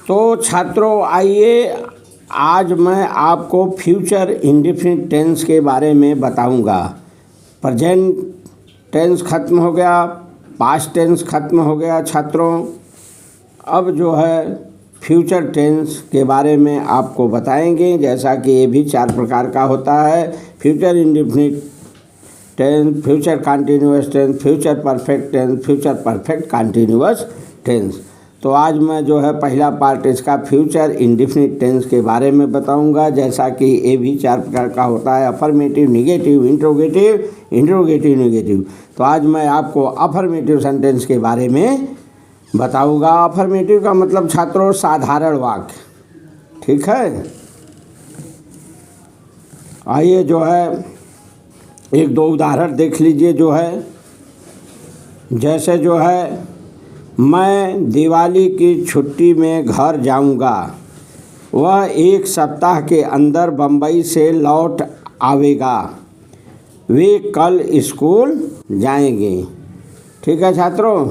तो छात्रों आइए आज मैं आपको फ्यूचर इंडेफिनिट टेंस के बारे में बताऊंगा। प्रेजेंट टेंस खत्म हो गया, पास्ट टेंस खत्म हो गया छात्रों। अब जो है फ्यूचर टेंस के बारे में आपको बताएंगे, जैसा कि ये भी 4 प्रकार का होता है। Future indefinite tense, future continuous tense, future perfect tense, future perfect continuous tense. तो आज मैं जो है पहला पार्ट इसका फ्यूचर इंडेफिनिट टेंस के बारे में बताऊंगा, जैसा कि ये भी 4 प्रकार का होता है। Affirmative, negative, interrogative, interrogative negative. तो आज मैं आपको अफर्मेटिव सेंटेंस के बारे में बताऊंगा। अफर्मेटिव का मतलब छात्रों साधारण वाक्य, ठीक है। आइए जो है 1-2 उदाहरण देख लीजिए। जो है जैसे जो है मैं दिवाली की छुट्टी में घर जाऊंगा, वह 1 सप्ताह के अंदर बम्बई से लौट आवेगा, वे कल स्कूल जाएंगे। ठीक है छात्रों,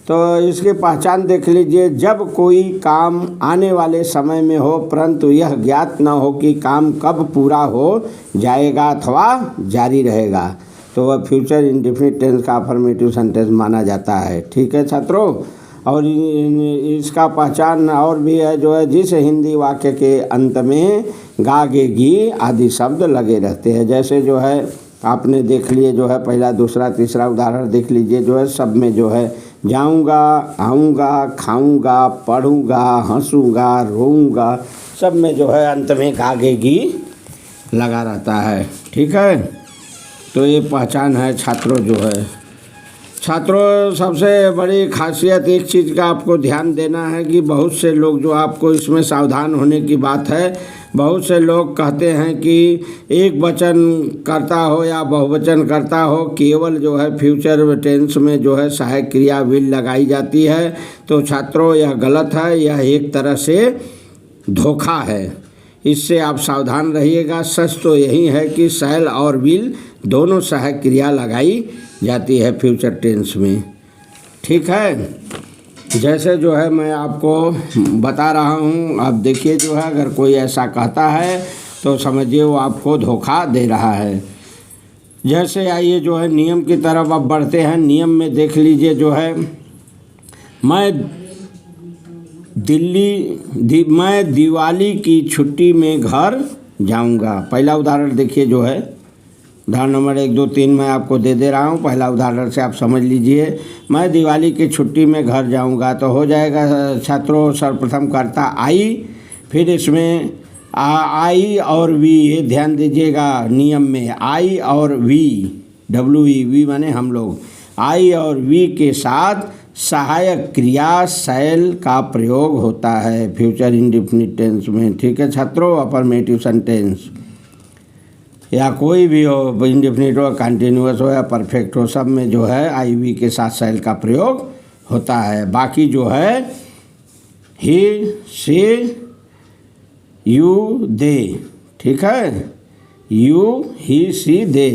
तो इसकी पहचान देख लीजिए। जब कोई काम आने वाले समय में हो परंतु यह ज्ञात न हो कि काम कब पूरा हो जाएगा अथवा जारी रहेगा, तो वह फ्यूचर इंडेफिनिट टेंस का अफर्मेटिव सेंटेंस माना जाता है। ठीक है छात्रों, और इसका पहचान और भी है जो है जिस हिंदी वाक्य के अंत में गागेगी आदि शब्द लगे रहते हैं। जैसे जो है आपने देख लिए जो है पहला, दूसरा, तीसरा उदाहरण देख लीजिए। जो है सब में जो है जाऊंगा, आऊँगा, खाऊंगा, पढ़ूंगा, हंसूंगा, रोऊंगा, सब में जो है अंत में गागेगी लगा रहता है। ठीक है, तो ये पहचान है छात्रों। जो है छात्रों सबसे बड़ी खासियत एक चीज़ का आपको ध्यान देना है कि बहुत से लोग जो आपको इसमें सावधान होने की बात है। बहुत से लोग कहते हैं कि एक वचन करता हो या बहुवचन करता हो, केवल जो है फ्यूचर टेंस में जो है सहायक क्रिया विल लगाई जाती है। तो छात्रों यह गलत है, यह एक तरह से धोखा है, इससे आप सावधान रहिएगा। सच तो यही है कि शैल और विल दोनों सहायक क्रिया लगाई जाती है फ्यूचर टेंस में। ठीक है, जैसे जो है मैं आपको बता रहा हूँ। अब देखिए जो है अगर कोई ऐसा कहता है तो समझिए वो आपको धोखा दे रहा है। जैसे आइए जो है नियम की तरफ अब बढ़ते हैं। नियम में देख लीजिए जो है मैं दिवाली की छुट्टी में घर जाऊंगा। पहला उदाहरण देखिए जो है, उदाहरण नंबर 1, 2, 3 मैं आपको दे रहा हूँ। पहला उदाहरण से आप समझ लीजिए, मैं दिवाली की छुट्टी में घर जाऊंगा। तो हो जाएगा छात्रों सर्वप्रथम कर्ता आई, फिर इसमें आई और वी, ये ध्यान दीजिएगा नियम में आई और वी, वी माने हम लोग, आई और वी के साथ सहायक क्रिया शैल का प्रयोग होता है फ्यूचर इंडेफिनिट टेंस में। ठीक है छात्रों, अफर्मेटिव सेंटेंस या कोई भी हो, इंडेफिनिट हो, कंटिन्यूअस हो या परफेक्ट हो, सब में जो है आई वी के साथ शैल का प्रयोग होता है। बाकी जो है ही, शी, यू, दे, ठीक है, यू, ही, शी, दे,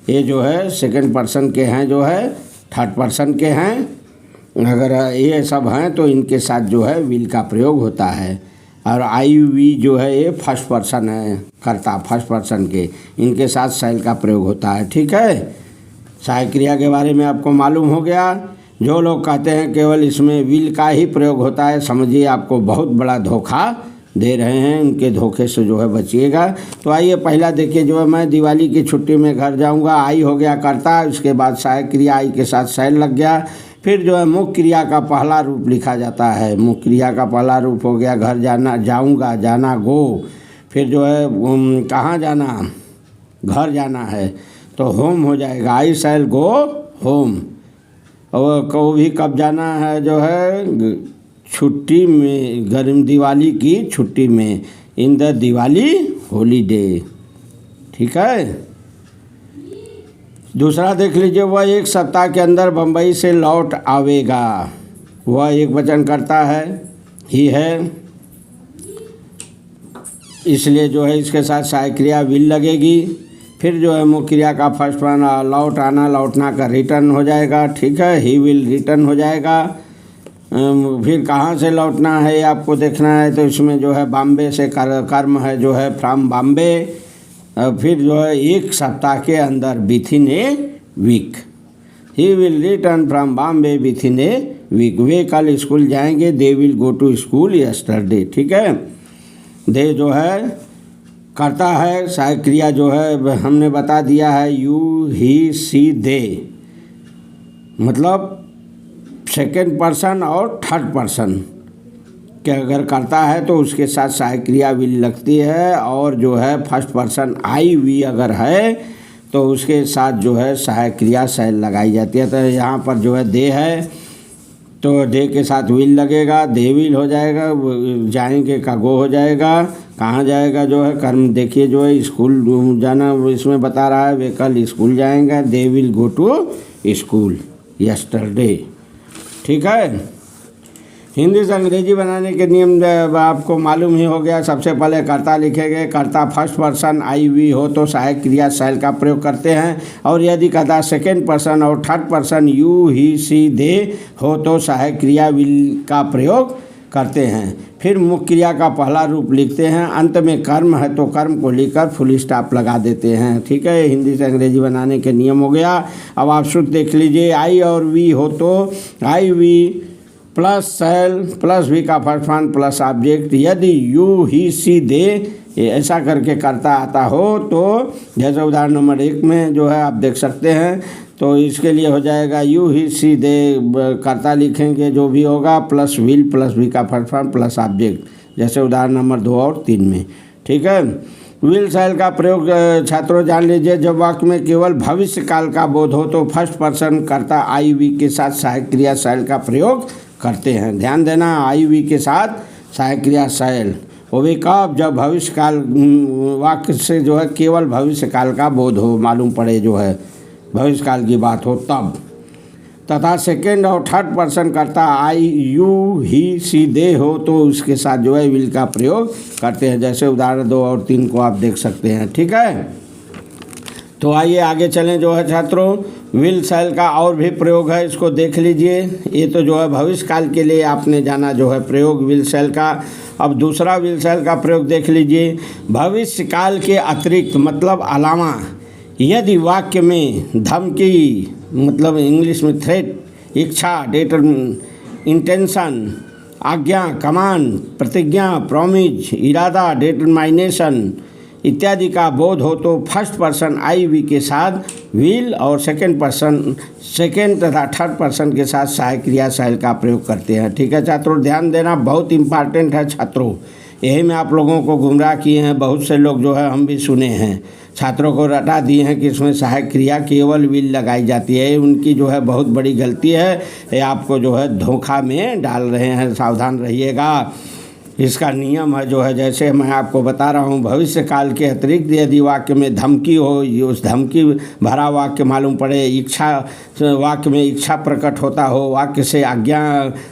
ये जो है सेकंड पर्सन के हैं, जो है थर्ड पर्सन के हैं। अगर ये सब हैं तो इनके साथ जो है विल का प्रयोग होता है। और आई वी जो है ये फर्स्ट पर्सन है, कर्ता फर्स्ट पर्सन के, इनके साथ शैल का प्रयोग होता है। ठीक है, सहायक क्रिया के बारे में आपको मालूम हो गया। जो लोग कहते हैं केवल इसमें विल का ही प्रयोग होता है, समझिए आपको बहुत बड़ा धोखा दे रहे हैं। उनके धोखे से जो है बचिएगा। तो आइए पहला देखिए जो है मैं दिवाली की छुट्टी में घर जाऊंगा। आई हो गया कर्ता, उसके बाद सहायक क्रिया आई के साथ शैल लग गया। फिर जो है मुख्य क्रिया का पहला रूप लिखा जाता है। मुख्य क्रिया का पहला रूप हो गया घर जाना, जाऊंगा, जाना, गो। फिर जो है कहाँ जाना, घर जाना है तो होम हो जाएगा, आई शैल गो होम। और को भी कब जाना है जो है छुट्टी में, गर्म दिवाली की छुट्टी में, इन द दिवाली हॉलीडे। ठीक है, दूसरा देख लीजिए, वह 1 सप्ताह के अंदर बम्बई से लौट आवेगा। वह एक वचन करता है, ही है, इसलिए जो है इसके साथ सहायक क्रिया विल लगेगी। फिर जो है मुख्य क्रिया का फर्स्ट वन लौट आना, लौटना का रिटर्न हो जाएगा। ठीक है, ही विल रिटर्न हो जाएगा। फिर कहाँ से लौटना है आपको देखना है, तो इसमें जो है बॉम्बे से कर्म है जो है फ्रॉम बॉम्बे। फिर जो है 1 सप्ताह के अंदर within a week he will return from Bombay within a week. वे कल स्कूल जाएंगे, they will go to school yesterday. ठीक है, दे जो है करता है, सहायक क्रिया जो है हमने बता दिया है यू ही सी दे, मतलब सेकेंड पर्सन और थर्ड पर्सन के अगर करता है तो उसके साथ सहायक क्रिया विल लगती है, और जो है फर्स्ट पर्सन आई वी अगर है तो उसके साथ जो है सहायक क्रिया शैल लगाई जाती है। तो यहाँ पर जो है दे है तो दे के साथ विल लगेगा, दे विल हो जाएगा, जाएंगे का गो हो जाएगा। कहाँ जाएगा जो है कर्म देखिए जो है स्कूल जाना इसमें बता रहा है, वे कल स्कूल जाएंगे, they will go to school yesterday. ठीक है, हिंदी से अंग्रेजी बनाने के नियम आपको मालूम ही हो गया। सबसे पहले कर्ता लिखेंगे, कर्ता फर्स्ट पर्सन आई वी हो तो सहायक क्रिया शैल का प्रयोग करते हैं, और यदि कर्ता सेकेंड पर्सन और third person you he she दे हो तो सहायक क्रिया विल का प्रयोग करते हैं। फिर मुख्य क्रिया का पहला रूप लिखते हैं, अंत में कर्म है तो कर्म को लिखकर फुल स्टॉप लगा देते हैं। ठीक है, हिंदी से अंग्रेजी बनाने के नियम हो गया। अब आप शुद्ध देख लीजिए, आई और वी हो तो I we plus shall plus V का फर्स्ट फॉर्म प्लस ऑब्जेक्ट। यदि यू ही सी दे ऐसा करके करता आता हो तो जैसे उदाहरण नंबर 1 में जो है आप देख सकते हैं, तो इसके लिए हो जाएगा यू ही सी दे, कर्ता लिखेंगे जो भी होगा प्लस विल प्लस वी का फर्स्ट फॉर्म प्लस ऑब्जेक्ट, जैसे उदाहरण नंबर 2 और 3 में। ठीक है, विल शैल का प्रयोग छात्रों जान लीजिए, जब वाक्य में केवल भविष्य काल का बोध हो तो फर्स्ट पर्सन कर्ता आई वी के साथ सहायक क्रिया शैल का प्रयोग करते हैं। ध्यान देना, आई वी के साथ सहायक क्रिया शैल, वो भी कब, जब भविष्य काल वाक्य से जो है केवल भविष्य काल का बोध हो, मालूम पड़े जो है भविष्य काल की बात हो तब। तथा सेकेंड और थर्ड पर्सन करता आई यू ही सी दे हो तो उसके साथ जो है विल का प्रयोग करते हैं, जैसे उदाहरण 2 और 3 को आप देख सकते हैं। ठीक है, तो आइए आगे चलें जो है छात्रों, विल शैल का और भी प्रयोग है, इसको देख लीजिए। ये तो जो है भविष्य काल के लिए आपने जाना जो है प्रयोग विल शैल का। अब दूसरा विल शैल का प्रयोग देख लीजिए, भविष्य काल के अतिरिक्त मतलब अलावा यदि वाक्य में धमकी मतलब इंग्लिश में थ्रेट, इच्छा इंटेंशन, आज्ञा कमांड, प्रतिज्ञा प्रॉमिस, इरादा डिटरमाइनेशन इत्यादि का बोध हो तो फर्स्ट पर्सन आई वी के साथ विल और सेकेंड तथा थर्ड पर्सन के साथ सहायक क्रिया शैल का प्रयोग करते हैं। ठीक है छात्रों, ध्यान देना बहुत इम्पॉर्टेंट है छात्रों, यही में आप लोगों को गुमराह किए हैं बहुत से लोग जो है, हम भी सुने हैं, छात्रों को रटा दिए हैं कि इसमें सहायक क्रिया केवल विल लगाई जाती है। उनकी जो है बहुत बड़ी गलती है, ये आपको जो है धोखा में डाल रहे हैं, सावधान रहिएगा। इसका नियम है जो है, जैसे मैं आपको बता रहा हूँ, भविष्य काल के अतिरिक्त यदि वाक्य में धमकी हो, उस धमकी भरा वाक्य मालूम पड़े, इच्छा वाक्य में इच्छा प्रकट होता हो, वाक्य से आज्ञा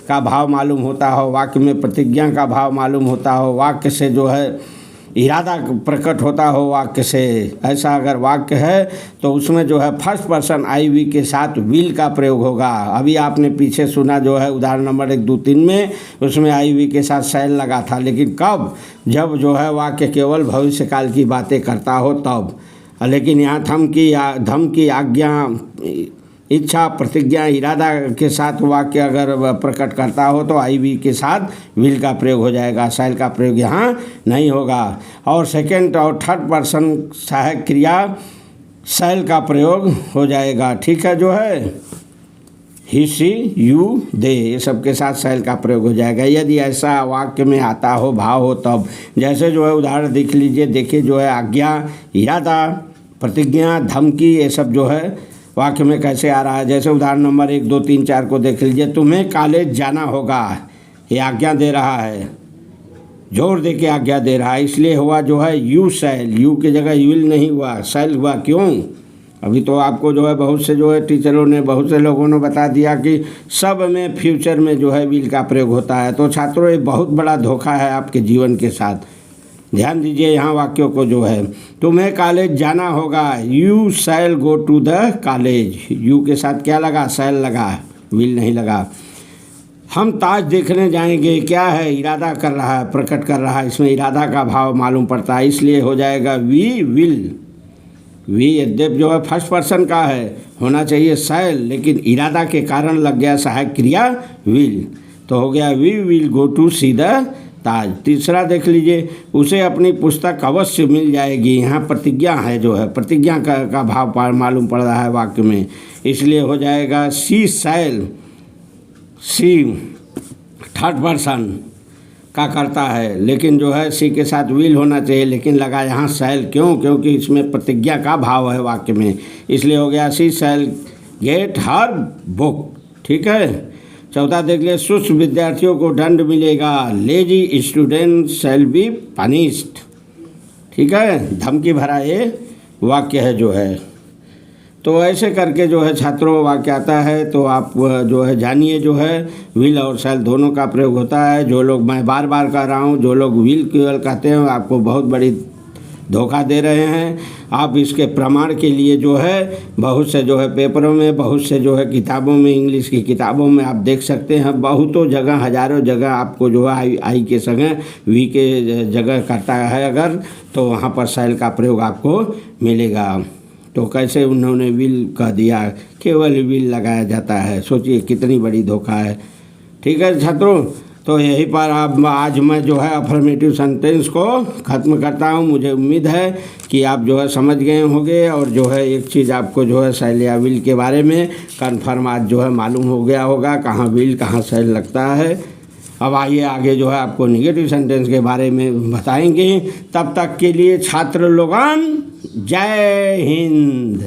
का भाव मालूम होता हो, वाक्य में प्रतिज्ञा का भाव मालूम होता हो, वाक्य से जो है इरादा प्रकट होता हो वाक्य से, ऐसा अगर वाक्य है तो उसमें जो है फर्स्ट पर्सन आई वी के साथ विल का प्रयोग होगा। अभी आपने पीछे सुना जो है उदाहरण नंबर 1, 2, 3 में, उसमें आई वी के साथ शैल लगा था, लेकिन कब, जब जो है वाक्य केवल भविष्य काल की बातें करता हो तब। लेकिन यहाँ धमकी आज्ञा इच्छा प्रतिज्ञा इरादा के साथ वाक्य अगर प्रकट करता हो तो आई वी के साथ विल का प्रयोग हो जाएगा, शैल का प्रयोग यहाँ नहीं होगा। और सेकेंड और थर्ड पर्सन सहायक क्रिया शैल का प्रयोग हो जाएगा। ठीक है, जो है ही सी यू दे ये सब के साथ शैल का प्रयोग हो जाएगा यदि ऐसा वाक्य में आता हो, भाव हो तब। जैसे जो है उदाहरण देख लीजिए, देखिए जो है आज्ञा, इरादा, प्रतिज्ञा, धमकी, ये सब जो है वाक्य में कैसे आ रहा है। जैसे उदाहरण नंबर 1, 2, 3, 4 को देख लीजिए, तुम्हें कॉलेज जाना होगा, ये आज्ञा दे रहा है, जोर दे के आज्ञा दे रहा है, इसलिए हुआ जो है यू शैल, यू की जगह विल नहीं हुआ, शैल हुआ। क्यों? अभी तो आपको जो है बहुत से जो है टीचरों ने, बहुत से लोगों ने बता दिया कि सब में फ्यूचर में जो है विल का प्रयोग होता है। तो छात्रों ये बहुत बड़ा धोखा है आपके जीवन के साथ। ध्यान दीजिए यहाँ वाक्यों को जो है, तुम्हें कॉलेज जाना होगा, you shall go to the college, you के साथ क्या लगा, शैल लगा, विल नहीं लगा। हम ताज देखने जाएंगे, क्या है, इरादा कर रहा है, प्रकट कर रहा है, इसमें इरादा का भाव मालूम पड़ता है, इसलिए हो जाएगा वी विल। वी यद्यप जो है फर्स्ट पर्सन का है, होना चाहिए शैल, लेकिन इरादा के कारण लग गया सहायक क्रिया विल, तो हो गया we will go to see the Taj. तीसरा देख लीजिए, उसे अपनी पुस्तक अवश्य मिल जाएगी। यहाँ प्रतिज्ञा है, जो है प्रतिज्ञा का भाव मालूम पड़ रहा है वाक्य में, इसलिए हो जाएगा सी शैल। सी थर्ड पर्सन का करता है, लेकिन जो है सी के साथ विल होना चाहिए, लेकिन लगा यहाँ शैल, क्यों? क्योंकि इसमें प्रतिज्ञा का भाव है वाक्य में, इसलिए हो गया सी शैल गेट हर बुक। ठीक है। चौथा देख लिए, सुस्त विद्यार्थियों को दंड मिलेगा, lazy student shall be punished. ठीक है, धमकी भरा ये वाक्य है जो है। तो ऐसे करके जो है छात्रों वाक्य आता है, तो आप जो है जानिए, जो है विल और शैल दोनों का प्रयोग होता है। जो लोग, मैं बार बार कह रहा हूँ, जो लोग विल केवल कहते हैं आपको बहुत बड़ी धोखा दे रहे हैं। आप इसके प्रमाण के लिए जो है बहुत से जो है पेपरों में, बहुत से जो है किताबों में, इंग्लिश की किताबों में आप देख सकते हैं, बहुतों जगह, हजारों जगह आपको जो है आई के संग वी के जगह करता है अगर, तो वहाँ पर शैल का प्रयोग आपको मिलेगा। तो कैसे उन्होंने विल कह दिया, केवल विल लगाया जाता है, सोचिए कितनी बड़ी धोखा है। ठीक है छात्रों, तो यहीं पर अब आज मैं जो है अफर्मेटिव सेंटेंस को ख़त्म करता हूँ। मुझे उम्मीद है कि आप जो है समझ गए होंगे, और जो है एक चीज़ आपको जो है शैल या विल के बारे में कन्फर्म आज जो है मालूम हो गया होगा, कहाँ विल कहाँ शैल लगता है। अब आइए आगे जो है आपको निगेटिव सेंटेंस के बारे में बताएंगे। तब तक के लिए छात्र लोगन जय हिंद।